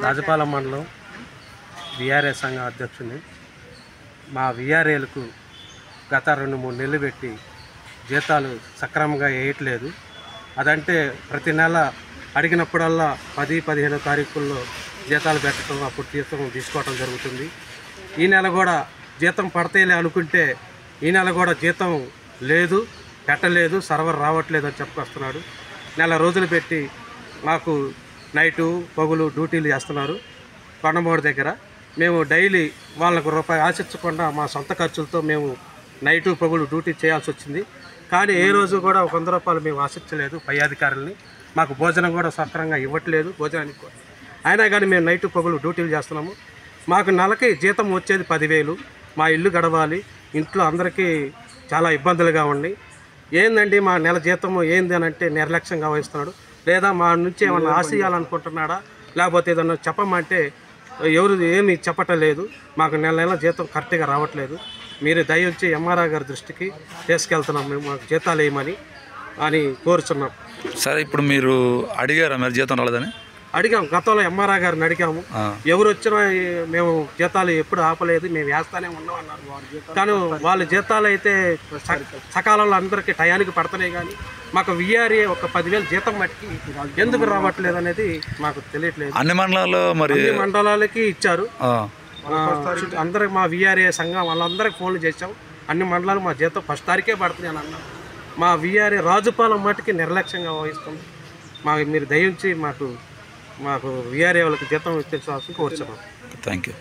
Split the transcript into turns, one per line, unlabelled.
రాజపాలెం మండలం విఆర్ఏ సంఘ అధ్యక్షుని. మా విఆర్ఏలకు గత 2-3 నెలలు పెట్టి జీతాలు సక్రమంగా వేయట్లేదు. అదంటే ప్రతి నెల అడిగినప్పుడల్లా 10-15 తారీఖుల్లో జీతాలు పెట్టడం, అప్పుడు జీతం తీసుకోవడం జరుగుతుంది. ఈ నెల కూడా జీతం పడతాయిలే అనుకుంటే ఈ నెల కూడా జీతం లేదు, పెట్టలేదు, సర్వర్ రావట్లేదు అని చెప్పుకొస్తున్నాడు. నెల రోజులు పెట్టి మాకు నైటు పగులు డ్యూటీలు చేస్తున్నారు కొండమూడి దగ్గర. మేము డైలీ వాళ్ళకు రూపాయి ఆశించకుండా మా సొంత ఖర్చులతో మేము నైటు పగులు డ్యూటీ చేయాల్సి వచ్చింది. కానీ ఏ రోజు కూడా 100 రూపాయలు మేము ఆశించలేదు పై అధికారులని. మాకు భోజనం కూడా సక్రమంగా ఇవ్వట్లేదు భోజనానికి కూడా. అయినా కానీ మేము నైటు పగులు డ్యూటీలు చేస్తున్నాము. మాకు నెలకి జీతం వచ్చేది 10,000. మా ఇల్లు గడవాలి, ఇంట్లో అందరికీ చాలా ఇబ్బందులుగా ఉన్నాయి. ఏందండి మా నెల జీతం ఏంది అని అంటే నిర్లక్ష్యంగా వహిస్తున్నాడు. లేదా మా నుంచి ఏమన్నా ఆశయాలనుకుంటున్నాడా, లేకపోతే ఏదన్నా చెప్పమంటే ఎవరు ఏమీ చెప్పటం లేదు. మాకు నెల జీతం కరెక్ట్గా రావట్లేదు. మీరు దయచేసి ఎంఆర్ఆర్ గారి దృష్టికి తీసుకెళ్తున్నాం, మేము మాకు జీతాలు వేయమని అని కోరుచున్నాం.
సరే, ఇప్పుడు మీరు అడిగారా మరి జీతం రాలేదని?
అడిగాము, గతంలో ఎంఆర్ఆర్ గారిని అడిగాము. ఎవరు వచ్చినా మేము జీతాలు ఎప్పుడు ఆపలేదు, మేము వేస్తానే ఉన్నాం అన్నారు. కానీ వాళ్ళ జీతాలు అయితే సకాలంలో అందరికీ టయానికి పడుతున్నాయి. కానీ మాకు విఆర్ఏ ఒక 10,000 జీతం మట్టికి ఎందుకు రావట్లేదు అనేది మాకు తెలియట్లేదు.
అన్ని మండలాల్లో మరి
అన్ని మండలాలకి ఇచ్చారు. అందరికి మా విఆర్ఏ సంఘం వాళ్ళందరికీ ఫోన్లు చేసాం. అన్ని మండలాలు మా జీతం 1st తారీఖే పడుతుంది అని అన్నారు. మా విఆర్ఏ రాజుపాలెం మట్టికి నిర్లక్ష్యంగా వహిస్తుంది. మీరు దయించి మాకు విఆర్ఏ వాళ్ళకి జీతం ఇచ్చేసాల్సి కోరుచున్నాం.
Thank you.